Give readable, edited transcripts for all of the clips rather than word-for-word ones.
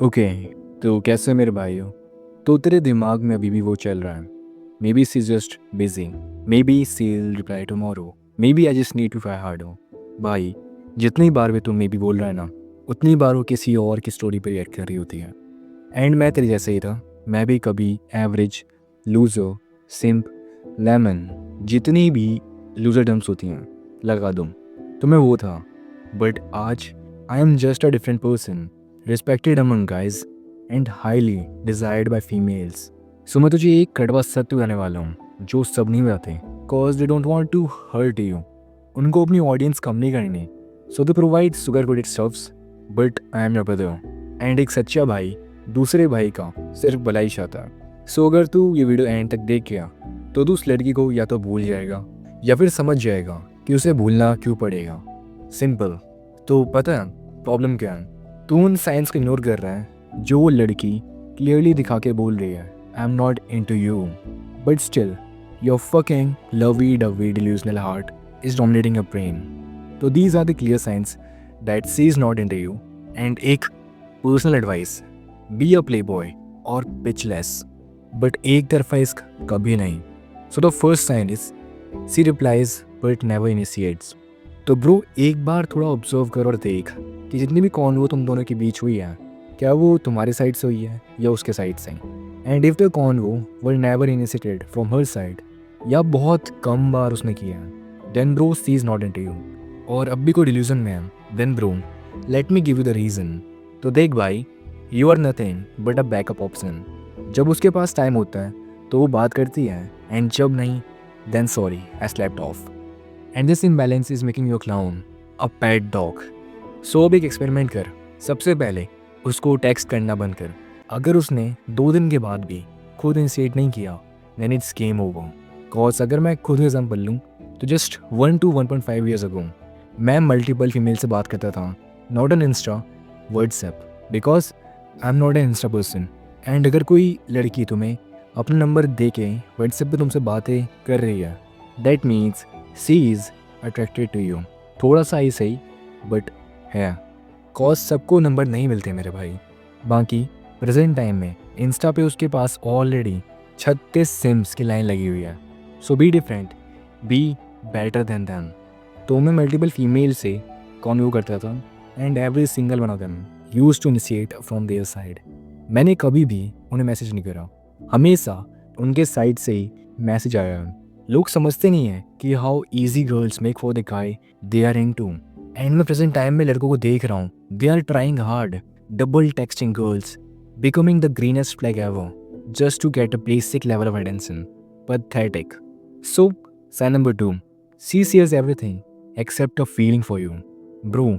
Okay, तो कैसे मेरे भाई हो? तो तेरे दिमाग में अभी भी वो चल रहा है, maybe she just busy, maybe she reply tomorrow, maybe I just need to try hard हो। भाई, जितनी बार भी तुम मे बी बोल रहा है ना, उतनी बार वो किसी और की स्टोरी पे रिएक्ट कर रही होती है। एंड मैं तेरे जैसे ही था। मैं भी कभी एवरेज, लूजर, सिंप, लेमन, जितनी भी लूजर टर्म्स होती हैं लगा दूँ, तो मैं वो था। बट आज I am just a different person, respected among guys and highly desired by females. So मैं तुझे एक कड़वा सत्य बताने वाला हूँ जो सब नहीं बताते, cause they don't want to hurt you. उनको अपनी ऑडियंस कम नहीं करनी, so they provide sugar coated stuffs. But I am your brother and एक सच्चा भाई दूसरे भाई का सिर्फ भलाई चाहता है। सो अगर तू ये वीडियो एंड तक देख गया तो तू उस लड़की को या तो भूल जाएगा या फिर समझ जाएगा कि उसे भूलना क्यों पड़ेगा। सिंपल। तो पता है प्रॉब्लम क्या है? तू उन साइंस को इग्नोर कर रहा है जो वो लड़की क्लियरली दिखा के बोल रही है, I am not into you, but still your fucking lovey dovey delusional heart is dominating your brain. तो these are the clear signs that she is not into you. And एक personal advice, be a playboy or pitchless, but एक तरफा इश्क कभी नहीं. So the first sign is she replies but never initiates. तो bro एक बार थोड़ा observe कर और देख कि जितनी भी कॉन्वो तुम दोनों के बीच हुई है, क्या वो तुम्हारे साइड से हुई है या उसके साइड से। And if the convo were never initiated from her side या बहुत कम बार उसने किया है, then bro she is not into you. और अब भी कोई डिल्यूजन में है, then bro let me give you the reason. तो देख भाई, you are nothing but a backup option. जब उसके पास टाइम होता है तो वो बात करती है, एंड जब नहीं then sorry I slept off. And this imbalance is making you clown a pet dog. सो अब एक एक्सपेरिमेंट कर। सबसे पहले उसको टेक्स्ट करना बंद कर। अगर उसने 2 दिन के बाद भी खुद इनिशिएट नहीं किया, then it's game over. Cause अगर मैं खुद एग्जाम्पल लूँ तो जस्ट 1 to 1.5 ईयर्स अगो मैं मल्टीपल फीमेल से बात करता था, not on Insta, WhatsApp, because I am not an Insta person. And अगर कोई लड़की तुम्हें अपना नंबर दे के व्हाट्सएप पे तुमसे बातें कर रही है, that means she is attracted to you. थोड़ा सा ही सही बट है। कॉज सबको नंबर नहीं मिलते मेरे भाई। बाकी प्रेजेंट टाइम में इंस्टा पे उसके पास ऑलरेडी 36 सिम्स की लाइन लगी हुई है। So be different, be better than them. तो मैं मल्टीपल फीमेल से कॉन्व्यू करता था and every single one of them used to initiate from their side. मैंने कभी भी उन्हें मैसेज नहीं करा, हमेशा उनके साइड से ही मैसेज आया है। लोग समझते नहीं हैं कि how easy girls make for the guy they are into. And मैं प्रेजेंट टाइम में लड़कों को देख रहा हूँ, they are trying hard, double texting girls, becoming the greenest flag ever just to get a basic level of attention. Pathetic. So sign number 2, she shares everything except a feeling for you. Bro,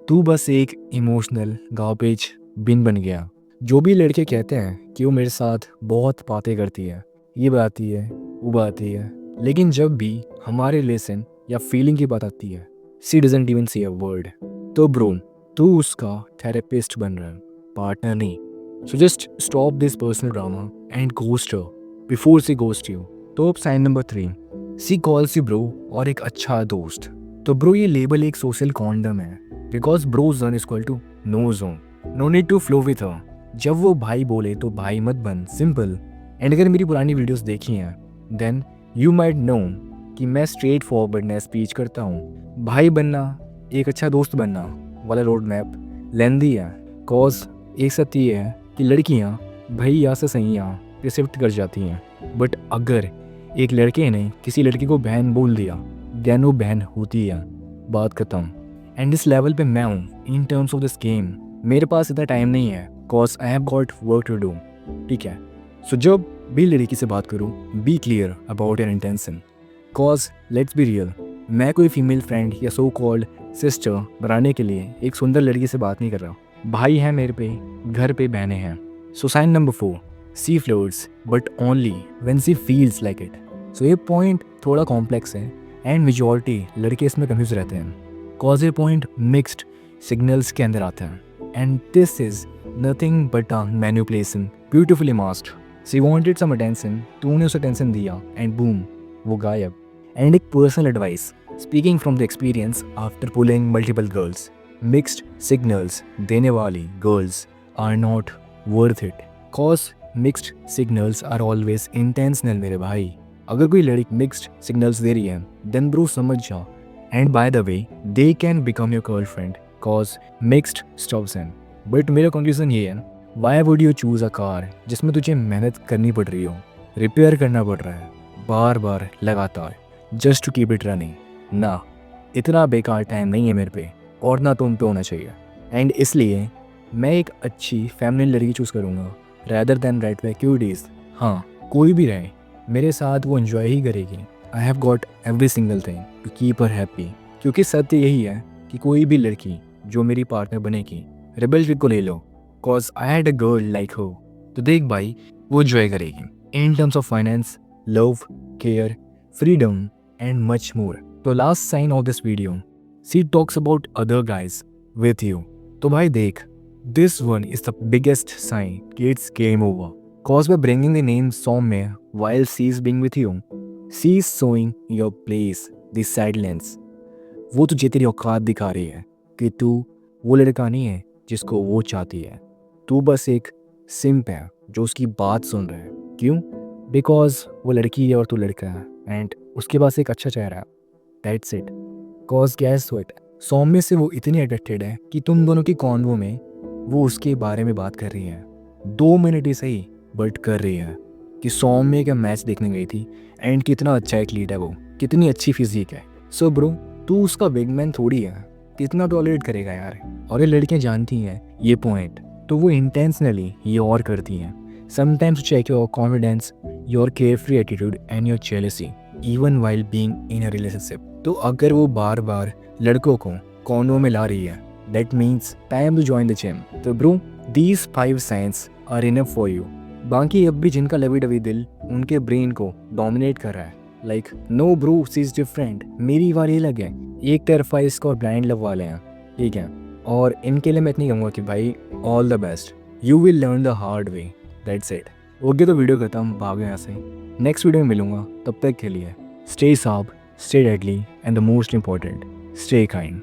तू बस एक emotional garbage bin बन गया। जो भी लड़के कहते हैं कि वो मेरे साथ बहुत बातें करती है, ये बताती है, वो बताती है, लेकिन जब भी हमारे रिलेशन या फीलिंग की बात आती है, सी डजंट इवन से अ वर्ड। तो ब्रो, तू उसका थेरेपिस्ट बन रहा है, पार्टनर नहीं। So just stop this personal drama and ghost her before she ghost you. तो अब sign number 3, she calls you bro और एक अच्छा दोस्त। तो ब्रो ये लेबल एक सोशल कॉन्डम है, because bro zone is equal to no zone, no need to flow with her. जब वो भाई बोले तो भाई मत बन, सिंपल। एंड अगर मेरी पुरानी वीडियोस देखी हैं देन यू माइट नो कि मैं स्ट्रेट फॉरवर्डनेस स्पीच करता हूँ। भाई बनना, एक अच्छा दोस्त बनना वाला रोड मैप लेंदी है। कॉज एक सत्य ये है कि लड़कियाँ भैया से सैया पे शिफ्ट कर जाती हैं, बट अगर एक लड़के ने किसी लड़की को बहन बोल दिया देन वो बहन होती है, बात खत्म। एंड इस लेवल पे मैं हूँ in terms of this game. मेरे पास इतना टाइम नहीं है cause I have got work to do, ठीक है। सो जब भी लड़की से बात करूँ, be clear about your intention. Cause let's be real, मैं कोई फीमेल फ्रेंड या सो कॉल्ड सिस्टर बनाने के लिए एक सुंदर लड़की से बात नहीं कर रहा। भाई है मेरे पे, घर पे बहनें हैं। So sign number 4, she floats but only when she feels like it. So ये पॉइंट थोड़ा कॉम्प्लेक्स है एंड मेजॉरिटी लड़के इसमें कंफ्यूज रहते हैं। कॉज ये पॉइंट मिक्स्ड सिग्नल्स के अंदर आता है and this is nothing but a manipulation beautifully masked. She wanted some attention, तूने उसे अटेंशन दिया एंड बूम, वो गायब। एंड एक personal advice speaking from the experience after pulling multiple girls, mixed signals देने वाली girls are not worth it. Cause mixed signals are always intentional मेरे भाई. अगर कोई लड़की mixed signals दे रही है then bro समझ जा. And by the way, they can become your girlfriend cause mixed stops in. But मेरा conclusion ये है, why would you choose a car जिसमें तुझे मेहनत करनी पड़ रही हो, रिपेयर करना पड़ रहा है बार बार लगातार just to keep it running? ना, इतना बेकार टाइम नहीं है मेरे पे और ना तुम पे होना चाहिए. एंड इसलिए मैं एक अच्छी फैमिली लड़की चूज़ करूँगा rather than red flag cuties. हाँ, कोई भी रहे मेरे साथ वो एंजॉय ही करेगी. I have got every single thing to keep her happy. क्योंकि सत्य यही है कि कोई भी लड़की जो मेरी पार्टनर बनेगी रेबल ट्रिक को ले लो cause I had a girl like her. तो देख भाई वो एंजॉय करेगी in terms of finance, love, care, freedom and much more. तो last sign of this video, she talks about other guys with you. तो भाई देख, this one is the biggest sign it's game over. Cause by bringing the name Soumya while she's being with you, she's showing your place, the silence. वो तुझे तेरी औकात दिखा रही है कि तू वो लड़का नहीं है जिसको वो चाहती है. तू बस एक सिम्प है जो उसकी बात सुन रहा है. क्यों? बिकॉज वो लड़की है और तू लड़का है एंड उसके पास एक अच्छा चेहरा है. That's it. Cause guess it, सौम्य से वो इतनी अट्रैक्टेड है कि तुम दोनों की कॉन्वो में वो उसके बारे में बात कर रही है. 2 मिनट ही सही बट कर रही है कि सौम्य का मैच देखने गई थी एंड कितना अच्छा एथलीट है वो, कितनी अच्छी फिजिक है. सो ब्रो, तू उसका बिगमैन थोड़ी है, कितना टॉलरेट करेगा यार. और ये लड़कियां जानती हैं ये पॉइंट, तो वो इंटेंशनली ये और करती हैं. Sometimes check your confidence, your carefree attitude and your jealousy even while being in a relationship. तो अगर वो बार बार लड़कों को कॉन्वो में ला रही है, that means time to join the gym. तो bro, these 5 signs are enough for you. बाकी अब भी जिनका लवी डवी दिल उनके ब्रेन को डोमिनेट कर रहा है, like no bro, she's different, मेरी वाली अलग है, एक तरफा इसका और ब्लाइंड लव वाले हैं, ठीक है. और इनके लिए मैं इतनी कहूँगा कि भाई all the best, you will learn the hard way. That's it. Okay, तो वीडियो खत्म, भागो यहाँ से. नेक्स्ट वीडियो में मिलूंगा, तब तक के लिए स्टे साफ, stay deadly and the most important, stay kind.